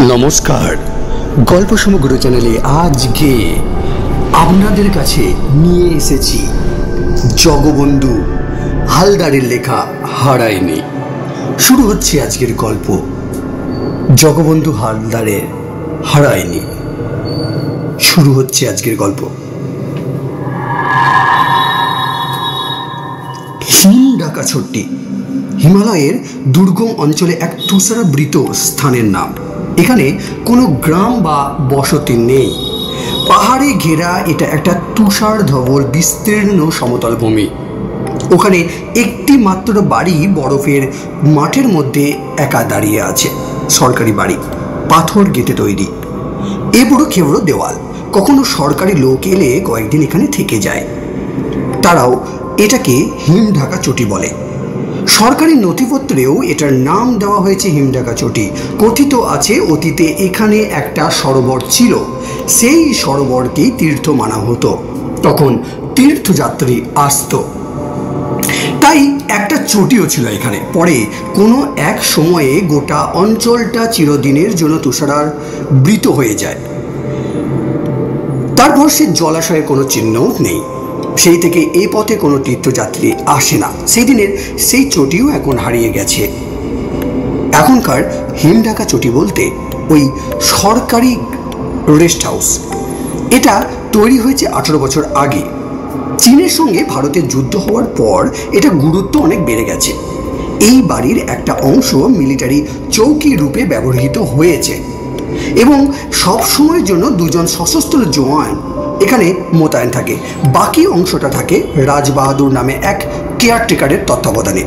নমস্কার, গল্প সমগ্র চ্যানেলে আজকে আপনাদের কাছে নিয়ে এসেছি জগবন্ধু হালদারের লেখা হারায়নি। শুরু হচ্ছে আজকের গল্প জগবন্ধু হালদারের হারায়নি। শুরু হচ্ছে আজকের গল্প। হিমঢাকা ছোট্টি হিমালয়ের দুর্গম অঞ্চলে এক তুষারাবৃত স্থানের নাম। এখানে কোনো গ্রাম বা বসতি নেই। পাহাড়ে ঘেরা এটা একটা তুষার ধবল বিস্তীর্ণ সমতল ভূমি। ওখানে একটি মাত্র বাড়ি বরফের মাঠের মধ্যে একা দাঁড়িয়ে আছে। সরকারি বাড়ি, পাথর গেটে তৈরি, এবড়ো খেবড়ো দেওয়াল। কখনো সরকারি লোক এলে কয়েকদিন এখানে থেকে যায়। তারাও এটাকে হিমঢাকা চটি বলে। সরকারি নথিপত্রেও এটার নাম দেওয়া হয়েছে হিমঢাকা চটি। কথিত আছে অতীতে এখানে একটা সরোবর ছিল, সেই সরোবরকেই তীর্থ মানা হতো। তখন তীর্থযাত্রী আসতো, তাই একটা চটিও ছিল এখানে। পরে কোনো এক সময়ে গোটা অঞ্চলটা চিরদিনের জন্য তুষারাবৃত হয়ে যায়। তারপর সে জলাশয়ের কোনো চিহ্নও নেই। সেই থেকে এই পথে কোনো তীর্থযাত্রী আসে না। সেই দিনের সেই চটিও এখন হারিয়ে গেছে। এখনকার হিমঢাকা চটি বলতে ওই সরকারি রেস্ট হাউস। এটা তৈরি হয়েছে 18 বছর আগে। চীনের সঙ্গে ভারতের যুদ্ধ হওয়ার পর এটা গুরুত্ব অনেক বেড়ে গেছে। এই বাড়ির একটা অংশ মিলিটারি চৌকি রূপে ব্যবহৃত হয়েছে এবং সব সময়ের জন্য দুজন সশস্ত্র জওয়ান এখানে মোতায়েন থাকে। বাকি অংশটা থাকে রাজবাহাদুর নামে এক কেয়ারটেকারের তত্ত্বাবধানে।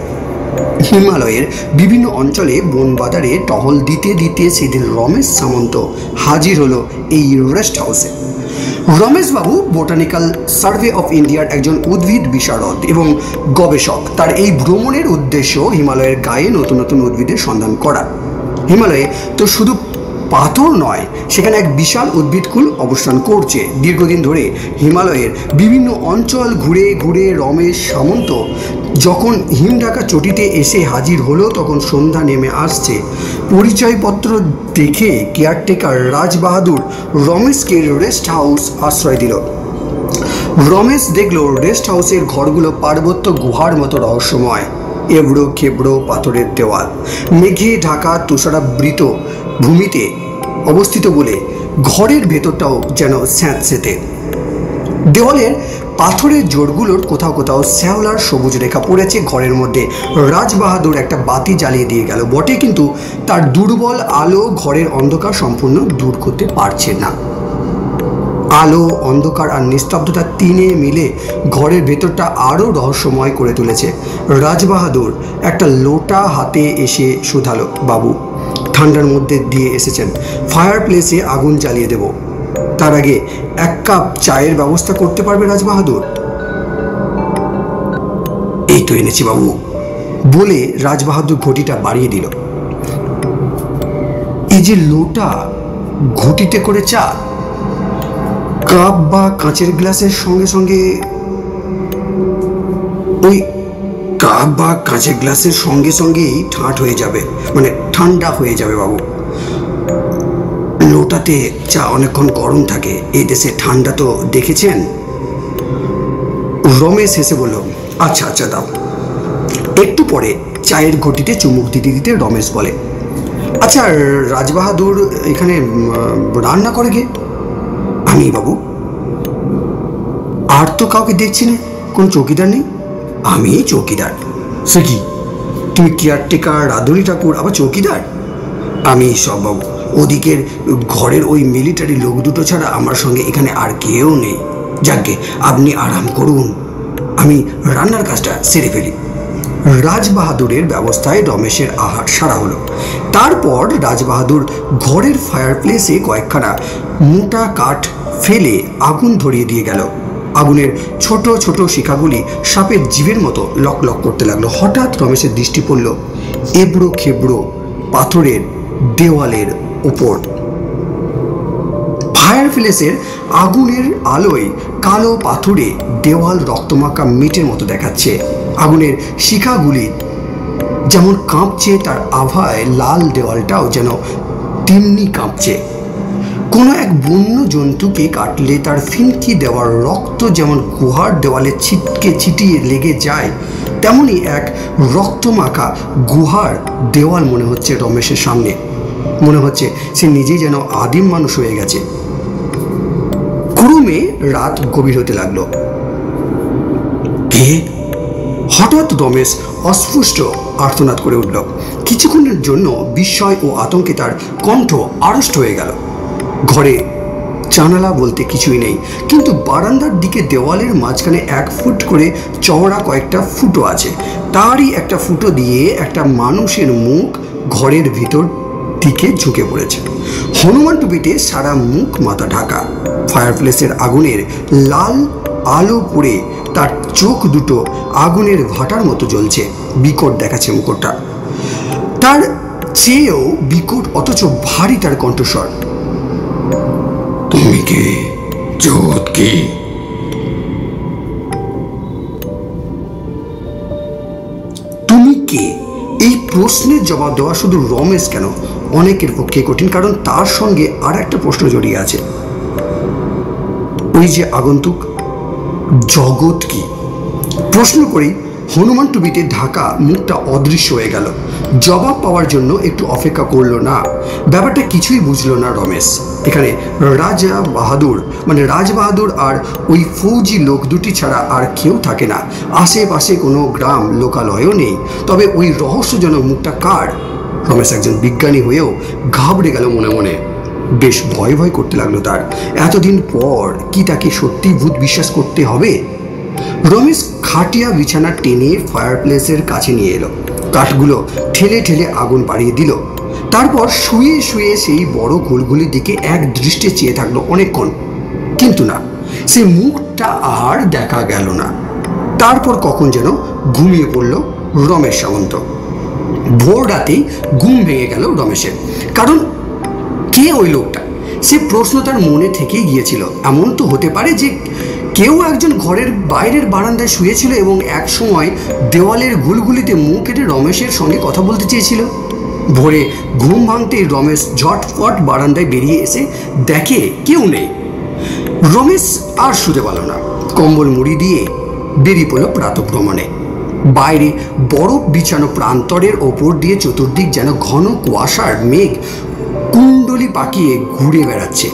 হিমালয়ের বিভিন্ন অঞ্চলে বনবাদারে টহল দিতে দিতে সেদিন রমেশ সামন্ত হাজির হলো এই রেস্ট হাউসে। রমেশবাবু বোটানিক্যাল সার্ভে অফ ইন্ডিয়ার একজন উদ্ভিদ বিশারদ এবং গবেষক। তার এই ভ্রমণের উদ্দেশ্য হিমালয়ের গায়ে নতুন নতুন উদ্ভিদের সন্ধান করা। হিমালয়ে তো শুধু পাথর নয়, সেখানে এক বিশাল উদ্ভিদকুল অবস্থান করছে। দীর্ঘদিন ধরে হিমালয়ের বিভিন্ন অঞ্চল ঘুরে ঘুরে রমেশ সামন্ত যখন হিমঢাকা চটিতে এসে হাজির হলো, তখন সন্ধ্যা নেমে আসছে। পরিচয়পত্র দেখে কেয়ারটেকার রাজবাহাদুর রমেশকে রেস্ট হাউস আশ্রয় দিল। রমেশ দেখল রেস্ট হাউসের ঘরগুলো পার্বত্য গুহার মতো রহস্যময়। এবড়ো খেবড়ো পাথরের দেওয়াল, মেঘে ঢাকা তুষারাবৃত ভূমিতে অবস্থিত বলে ঘরের ভেতরটাও যেন স্যাঁতসেঁতে। দেওয়ালের পাথরের জোড়গুলোর কোথাও কোথাও শ্যাওলার সবুজ রেখা পড়েছে। ঘরের মধ্যে রাজবাহাদুর একটা বাতি জ্বালিয়ে দিয়ে গেল বটে, কিন্তু তার দুর্বল আলো ঘরের অন্ধকার সম্পূর্ণ দূর করতে পারছে না। আলো, অন্ধকার আর নিস্তব্ধতা তিনে মিলে ঘরের ভেতরটা আরও রহস্যময় করে তুলেছে। রাজবাহাদুর একটা লোটা হাতে এসে শুধালো, বাবু ঠান্ডার মধ্যে দিয়ে এসেছেন, ফায়ার প্লেসে আগুন জ্বালিয়ে দেব, তার আগে এক কাপ চায়ের ব্যবস্থা করতে পারবে রাজবাহাদুর? এই তো এনেছি বাবু, বলে রাজবাহাদুর ঘটিটা বাড়িয়ে দিল। এই যে লোটা, ঘটিতে করে চা? কাপ বা কাঁচের গ্লাসের সঙ্গে সঙ্গে ওই কাপ বা কাঁচের গ্লাসের সঙ্গে সঙ্গেই ঠান্ডা হয়ে যাবে, মানে ঠান্ডা হয়ে যাবে বাবু। লোটাতে চা অনেকক্ষণ গরম থাকে, এই দেশে ঠান্ডা তো দেখেছেন। রমেশ হেসে বলল, আচ্ছা আচ্ছা দাও। একটু পরে চায়ের ঘটিতে চুমুক দিতে দিতে রমেশ বলে, আচ্ছা রাজবাহাদুর এখানে রান্না করে গে? আমি বাবু। আর তো কাউকে দেখছি না, কোন চৌকিদার নেই? আমি চৌকিদার। সে কি, তুমি কেয়ারটেকার, রাধুনী ঠাকুর, আবার চৌকিদার? আমি সব বাবু। ওদিকের ঘরের ওই মিলিটারি লোক দুটো ছাড়া আমার সঙ্গে এখানে আর কেউ নেই। যাকে আপনি আরাম করুন, আমি রান্নার কাজটা সেরে ফেলি। রাজবাহাদুরের ব্যবস্থায় রমেশের আহার সারা হলো। তারপর রাজবাহাদুর ঘরের ফায়ার প্লেসে কয়েকখানা মোটা কাঠ ফেলে আগুন ধরিয়ে দিয়ে গেল। আগুনের ছোট ছোট শিখাগুলি সাপের জিভের মতো লক লক করতে লাগলো। হঠাৎ রমেশের দৃষ্টি পড়ল এবড়ো খেবড়ো পাথরের দেওয়ালের উপর। ফায়ার প্লেসের আগুনের আলোয় কালো পাথরে দেওয়াল রক্তমাখা মিটের মতো দেখাচ্ছে। আগুনের শিখাগুলি যেমন কাঁপছে, তার আভায় লাল দেওয়ালটাও যেন তেমনি কাঁপছে। কোনো এক বন্য জন্তুকে কাটলে তার ফিনকি দেওয়ার রক্ত যেমন গুহার দেওয়ালে ছিটকে ছিটিয়ে লেগে যায়, তেমনি এক রক্তমাখা গুহার দেওয়াল মনে হচ্ছে রমেশের সামনে। মনে হচ্ছে সে নিজেই যেন আদিম মানুষ হয়ে গেছে। ক্রমে রাত গভীর হতে লাগলো। কে? হঠাৎ রমেশ অস্পষ্ট আর্তনাদ করে উঠল। কিছুক্ষণের জন্য বিস্ময় ও আতঙ্কে তার কণ্ঠ আড়ষ্ট হয়ে গেল। ঘরে জানালা বলতে কিছুই নেই, কিন্তু বারান্দার দিকে দেওয়ালের মাঝখানে 1 ফুট করে চওড়া কয়েকটা ফুটো আছে। তারই একটা ফুটো দিয়ে একটা মানুষের মুখ ঘরের ভিতর দিকে ঝুঁকে পড়েছে। হনুমান টুপিতে সারা মুখ মাথা ঢাকা। ফায়ারপ্লেসের আগুনের লাল আলো পড়ে তার চোখ দুটো আগুনের ভাটার মতো জ্বলছে। বিকট দেখাচ্ছে মুখটা, তার চেয়েও বিকট, অথচ ভারী তার কণ্ঠস্বর। তুমি কে? জগৎ কে? তুমি কে? এই প্রশ্নের জবাব দেওয়া শুধু রমেশ কেন, অনেকের পক্ষে কঠিন, কারণ তার সঙ্গে আর একটা প্রশ্ন জড়িয়ে আছে। ওই যে আগন্তুক, জগৎ কি? প্রশ্ন করেই হনুমান টুপিতে ঢাকা মুখটা অদৃশ্য হয়ে গেল। জবাব পাওয়ার জন্য একটু অপেক্ষা করলো না। ব্যাপারটা কিছুই বুঝলো না রমেশ। এখানে রাজবাহাদুর আর ওই ফৌজি লোক দুটি ছাড়া আর কেউ থাকে না। আশেপাশে কোনো গ্রাম লোকালয়ও নেই। তবে ওই রহস্যজনক মুখটা কার? রমেশ একজন বিজ্ঞানী হয়েও ঘাবড়ে গেল মনে মনে। বেশ ভয় ভয় করতে লাগলো তার। এতদিন পর কি তাকে সত্যি ভূত বিশ্বাস করতে হবে? রমেশ খাটিয়া বিছানা টেনে ফায়ারপ্লেসের কাছে নিয়ে এলো। কাঠগুলো ঠেলে ঠেলে আগুন বাড়িয়ে দিল। তারপর শুয়ে শুয়ে সেই বড় গোলগুলির দিকে এক দৃষ্টে চেয়ে থাকলো অনেকক্ষণ, কিন্তু না, সে মুখটা আর দেখা গেল না। তারপর কখন যেন ঘুমিয়ে পড়ল রমেশ সামন্ত। ভোর রাতেই ঘুম ভেঙে গেল রমেশের। কারণ কে ওই লোকটা? সে প্রশ্ন তার মনে থেকেই গিয়েছিল। এমন তো হতে পারে যে কেউ একজন ঘরের বাইরের বারান্দায় শুয়েছিল এবং এক সময় দেওয়ালের গুলগুলিতে মুখ কেটে রমেশের সঙ্গে কথা বলতে চেয়েছিল। ভোরে ঘুম ভাঙতেই রমেশ ঝটফট বারান্দায় বেরিয়ে এসে দেখে কেউ নেই। রমেশ আর শুতে পারল না। কম্বল মুড়ি দিয়ে বেরিয়ে পড়ল প্রাতঃভ্রমণে। বাইরে বরফ বিছানো প্রান্তরের ওপর দিয়ে চতুর্দিক যেন ঘন কুয়াশার মেঘ কুণ্ডলি পাকিয়ে ঘুরে বেড়াচ্ছে।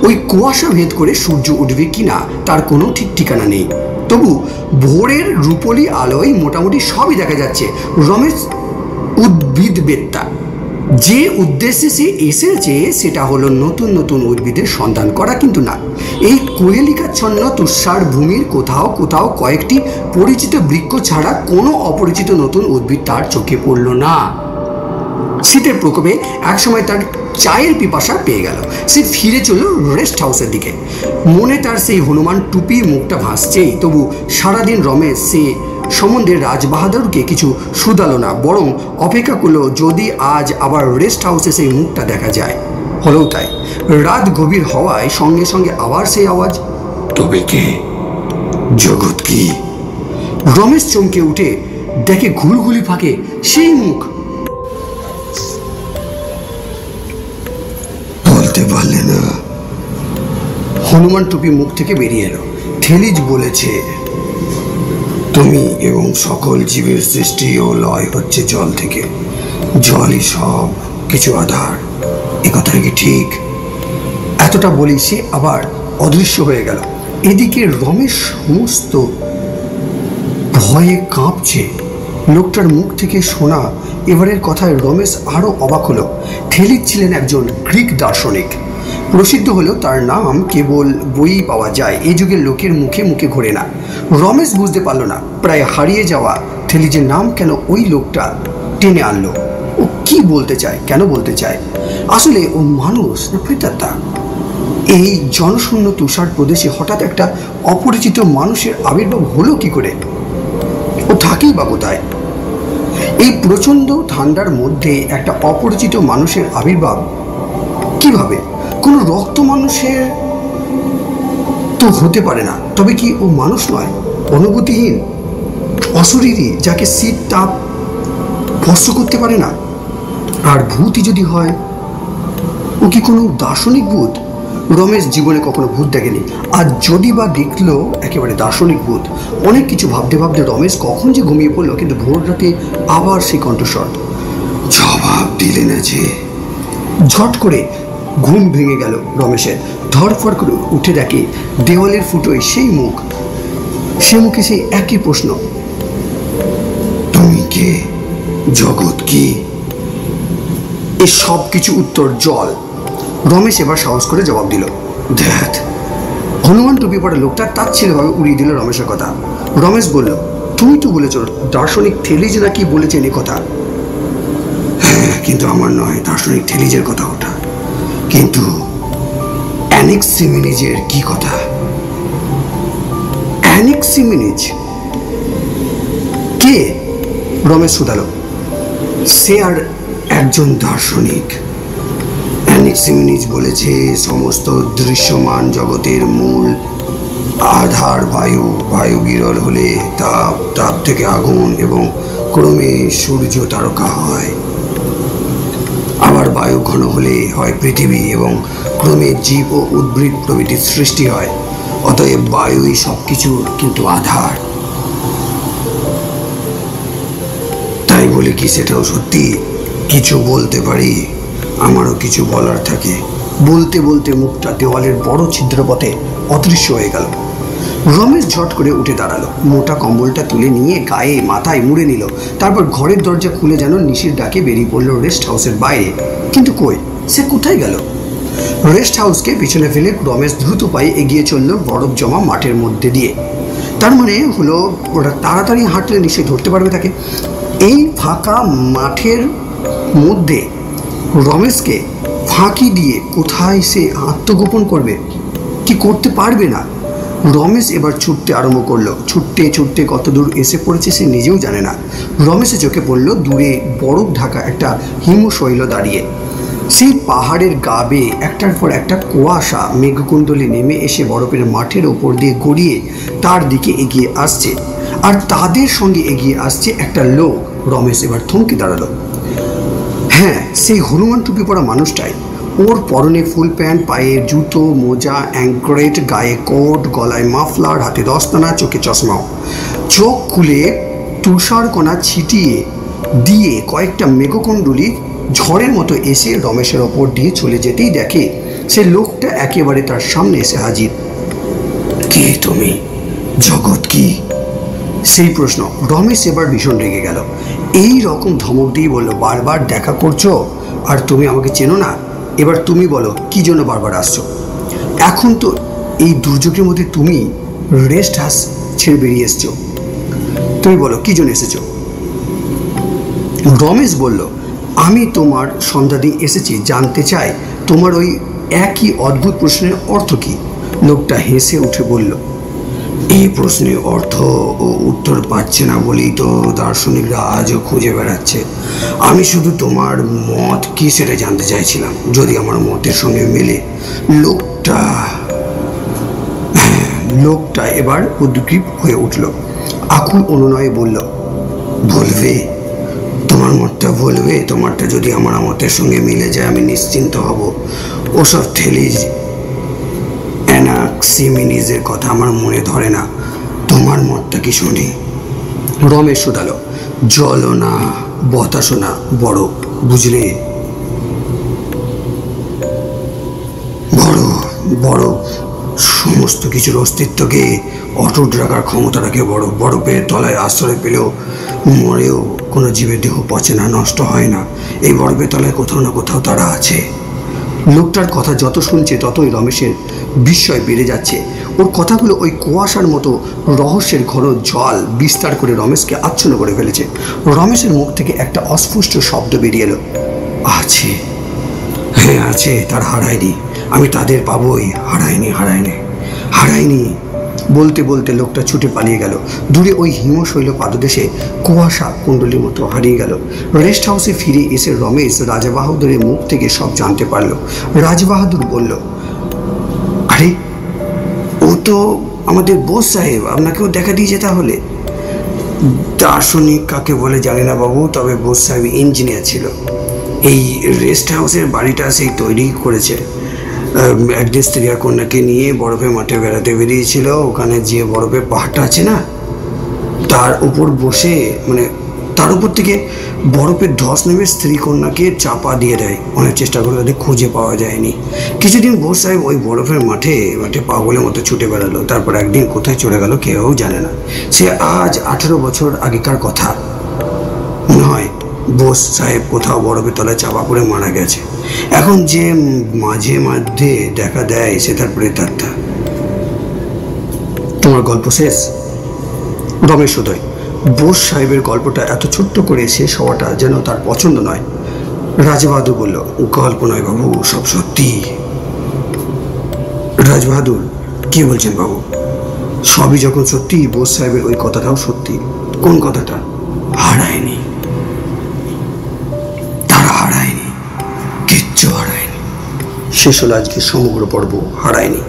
ওই কুয়াশা ভেদ করে সূর্য উঠবে কিনা তার কোনো ঠিক ঠিকানা নেই। তবু ভোরের রূপলি আলোয় মোটামুটি সবই দেখা যাচ্ছে। রমেশ উদ্ভিদবেত্তা। যে উদ্দেশ্যে সে এসেছে সেটা হলো নতুন নতুন উদ্ভিদের সন্ধান করা, কিন্তু না, এই কোয়েলিকাচ্ছন্ন তুষার ভূমির কোথাও কোথাও কয়েকটি পরিচিত বৃক্ষ ছাড়া কোনো অপরিচিত নতুন উদ্ভিদ তার চোখে পড়ল না। শীতের প্রকোপে একসময় তার চায়ের পিপাসা পেয়ে গেল। সে ফিরে চলল রেস্ট হাউসের দিকে। মনে তার সেই হনুমান টুপির মুখটা ভাসছেই। তবু সারাদিন রমেশ সে সম্বন্ধে রাজবাহাদুরকে কিছু শুধালো না, বরং অপেক্ষা করলো যদি আজ আবার রেস্ট হাউসে সেই মুখটা দেখা যায়। হলেও তাই। রাত গভীর হওয়ায় সঙ্গে সঙ্গে আবার সেই আওয়াজ, তবে কে? জগৎ কি? রমেশ চমকে উঠে দেখে ঘুলঘুলি ফাঁকে সেই মুখ। বলতে পারলে না? হনুমান টুপি মুখ থেকে বেরিয়ে এলো। থেলিজ বলেছে, তুমি এবং সকল জীবের সৃষ্টি ও লয় হচ্ছে জল থেকে। জলই সব কিছু আধার। এ কথাটা কি ঠিক? এতটা বলি সে আবার অদৃশ্য হয়ে গেল। এদিকে রমেশ সমস্ত ভয়ে কাঁপছে। লোকটার মুখ থেকে শোনা এবারের কথায় রমেশ আরও অবাক হলো। থেলিজ ছিলেন একজন গ্রিক দার্শনিক। প্রসিদ্ধ হলেও তার নাম কেবল বইই পাওয়া যায়, এই যুগের লোকের মুখে মুখে ঘোরে না। রমেশ বুঝতে পারল না প্রায় হারিয়ে যাওয়া থেলিজের নাম কেন ওই লোকটা টেনে আনলো। ও কি বলতে চায়, কেন বলতে চায়? আসলে ও মানুষ না প্রেতাত্মা? এই জনশূন্য তুষার প্রদেশে হঠাৎ একটা অপরিচিত মানুষের আবির্ভাব হলো কি করে? ও থাকেই বা কোথায়? এই প্রচণ্ড ঠান্ডার মধ্যে একটা অপরিচিত মানুষের আবির্ভাব কিভাবে? কোনো রক্ত মানুষের তো হতে পারে না। তবে কি ও মানুষ নয়? অনুভূতিহীন, অশরীরী, যাকে শীত তাপ স্পর্শ করতে পারে না? আর ভূতই যদি হয় কি কোনো দার্শনিক ভূত? রমেশ জীবনে কখনো ভূত দেখেনি, আর যদি বা দেখলো একেবারে দার্শনিক ভূত। অনেক কিছু ভাবতে ভাবতে রমেশ কখন যে ঘুমিয়ে পড়লো, কিন্তু ভোর রাতে আবার সেই কণ্ঠস্বর, জবাব দিলে না যে। ঝট করে ঘুম ভেঙে গেল রমেশের। ধরফর করে উঠে দেখে দেওয়ালের ফুটোয় সেই মুখ। সে মুখে সেই একই প্রশ্ন, তুমি কে? জগৎ কি? এ সব কিছু উত্তর জল। রমেশ এবার সাহস করে জবাব দিল, দেখ। হনুমান টুপি পড়া লোকটা তাচ্ছিল্যভাবে উড়িয়ে দিল রমেশের কথা। রমেশ বলল, তুমি তো বলেছ দার্শনিক থেলিজ নাকি বলেছেন এ কথা। হ্যাঁ, কিন্তু আমার নয়, দার্শনিক থেলিজের কথা ওটা। কিন্তু অ্যানাক্সিমেনিজের কি কথা? অ্যানাক্সিমেনিজ কে? রমেশ শুধালো। সে আর একজন দার্শনিক। অ্যানাক্সিমেনিজ বলেছে সমস্ত দৃশ্যমান জগতের মূল আধার বায়ু। বায়ু বিরল হলে তাপ, তাপ থেকে আগুন, এবং ক্রমে সূর্য তারকা হয়। আবার বায়ু ঘন হলে হয় পৃথিবী, এবং ক্রমে জীব ও উদ্ভিদ প্রভৃতির সৃষ্টি হয়। অতএব বায়ুই সব কিছুর কিন্তু আধার। তাই বলে কি সেটাও সত্যি? কিছু বলতে পারি, আমারও কিছু বলার থাকে। বলতে বলতে মুখটা দেওয়ালের বড় ছিদ্রপথে অদৃশ্য হয়ে গেল। রমেশ ঝট করে উঠে দাঁড়ালো, মোটা কম্বলটা তুলে নিয়ে গায়ে মাথায় মুড়ে নিল। তারপর ঘরের দরজা খুলে যেন নিশির ডাকে বেরিয়ে পড়লো রেস্ট হাউসের বাইরে। কিন্তু কই, সে কোথায় গেল? রেস্ট হাউসকে পিছনে ফেলে রমেশ দ্রুত পায়ে এগিয়ে চলল বরফ জমা মাঠের মধ্যে দিয়ে। তার মানে হলো ওরা তাড়াতাড়ি হাঁটলে নিশ্চয়ই ধরতে পারবে তাকে। এই ফাঁকা মাঠের মধ্যে রমেশকে ফাঁকি দিয়ে কোথায় সে আত্মগোপন করবে? কি করতে পারবে না। রমেশ এবার ছুটতে আরম্ভ করলো। ছুটতে ছুটতে কত দূর এসে পড়েছে সে নিজেও জানে না। রমেশের চোখে পড়ল দূরে বরফ ঢাকা একটা হিমশৈল দাঁড়িয়ে। সেই পাহাড়ের গা বেয়ে একটার পর একটা কুয়াশা মেঘকুণ্ডলী নেমে এসে বরফের মাঠের ওপর দিয়ে গড়িয়ে তার দিকে এগিয়ে আসছে, আর তাদের সঙ্গে এগিয়ে আসছে একটা লোক। রমেশ এবার থমকে দাঁড়ালো। হ্যাঁ, সেই হনুমান টুপি পরা মানুষটাই। ওর পরনে ফুল প্যান্ট, পায়ে জুতো, মোজা, অ্যাঙ্করেট, গায়ে কোট, গলায় মাফলার, হাতে দস্তানা, চোখে চশমাও। চোখ খুলে তুষারকণা ছিটিয়ে দিয়ে কয়েকটা মেঘকুণ্ডলী ঝড়ের মতো এসে রমেশের ওপর দিয়ে চলে যেতেই দেখে সে লোকটা একেবারে তার সামনে এসে হাজির। কে তুমি? জগৎ কি? সেই প্রশ্ন। রমেশ এবার ভীষণ রেগে গেল। এই রকম ধমক দিয়ে বলল, বারবার দেখা করছো আর তুমি আমাকে চেনো না? এবার তুমি বলো কি জন্য বারবার আসছো? এখন তো এই দুর্যোগের মধ্যে তুমি রেস্ট হাউস ছেড়ে বেরিয়ে এসছো। তুমি বলো কি জন্য এসেছো? রমেশ বলল, আমি তোমার সন্ধ্যা দিয়ে এসেছি, জানতে চাই তোমার ওই একই অদ্ভুত প্রশ্নের অর্থ কি। লোকটা হেসে উঠে বলল, এই প্রশ্নের অর্থ ও উত্তর পাচ্ছে না বলেই তো দার্শনিকরা আজও খুঁজে বেড়াচ্ছে। আমি শুধু তোমার মত কি সেটা জানতে চাইছিলাম, যদি আমার মতের সঙ্গে মেলে। লোকটা এবার উদ্গ্রীব হয়ে উঠল, আকুল অনুনয়ে বলল, বলবে তোমার মতটা বলবে। তোমারটা যদি আমার মতের সঙ্গে মিলে যায় আমি নিশ্চিন্ত হব। ওসব থেলিজ অ্যানাক্সিমেনিজের কথা আমার মনে ধরে না। তোমার মতটা কি শুনি। রমেশ শুধালো, জলও না, বাতাসও না, বরফ, বুঝলে? বরফ সমস্ত কিছুর অস্তিত্বকে অটুট রাখার ক্ষমতা রাখে বরফ। বরফের তলায় আশ্রয় পেলেও মরেও কোনো জীবের দেহ পচে না, নষ্ট হয় না। এই বরফের তলায় কোথাও না কোথাও তারা আছে। লোকটার কথা যত শুনছে ততই রমেশের বিস্ময় বেড়ে যাচ্ছে। ওর কথাগুলো ওই কুয়াশার মতো রহস্যের ঘন জল বিস্তার করে রমেশকে আচ্ছন্ন করে ফেলেছে। রমেশের মুখ থেকে একটা অস্পষ্ট শব্দ বেরিয়ে এলো, আছে। হ্যাঁ আছে, তার হারায়নি। আমি তাদের পাবোই। হারায়নি। বলতে বলতে লোকটা ছুটে পালিয়ে গেল। দূরে ওই হিমশৈল পাদদেশে কুয়াশা কুণ্ডলীর মতো হারিয়ে গেল। রেস্ট হাউসে ফিরে এসে রমেশ রাজাবাহাদুরের মুখ থেকে সব জানতে পারল। রাজবাহাদুর বলল, আরে ও তো আমাদের বোস সাহেব, আপনাকেও দেখা দিয়েছে তাহলে। দার্শনিক কাকে বলে জানি না বাবু, তবে বোস সাহেব ইঞ্জিনিয়ার ছিল। এই রেস্ট হাউসের বাড়িটা সেই তৈরি করেছে। একদিন স্ত্রী আর কন্যাকে নিয়ে বরফে মাঠে বেড়াতে বেরিয়েছিল। ওখানে যে বরফের পাহাড়টা আছে না, তার উপর বসে মানে তার উপর থেকে বরফের ধস নেমে স্ত্রী কন্যাকে চাপা দিয়ে দেয়। অনেক চেষ্টা করে তাদের খুঁজে পাওয়া যায়নি। কিছুদিন বোস সাহেব ওই বরফের মাঠে মাঠে পাগলের মতো ছুটে বেড়ালো। তারপর একদিন কোথায় চলে গেল কেউ জানে না। সে আজ 18 বছর আগেকার কথা। মনে হয় বোস সাহেব কোথাও বরফের তলায় চাপা পড়ে মারা গেছে। এখন যে মাঝে মধ্যে দেখা দেয় সে তার প্রেতাত্মা। তোমার গল্প শেষ? রমেশ উদয়, বোস সাহেবের গল্পটা এত ছোট্ট করে শেষ হওয়াটা যেন তার পছন্দ নয়। রাজবাহাদুর বলল, গল্প নয় বাবু, সব সত্যি। রাজবাহাদুর, কি বলছেন বাবু? সবই যখন সত্যি, বোস সাহেবের ওই কথাটাও সত্যি। কোন কথাটা? হারায়নি, তারা হারায়নি, কিচ্ছু হারায়নি। শেষ হলো আজকে সমগ্র পর্ব, হারায়নি।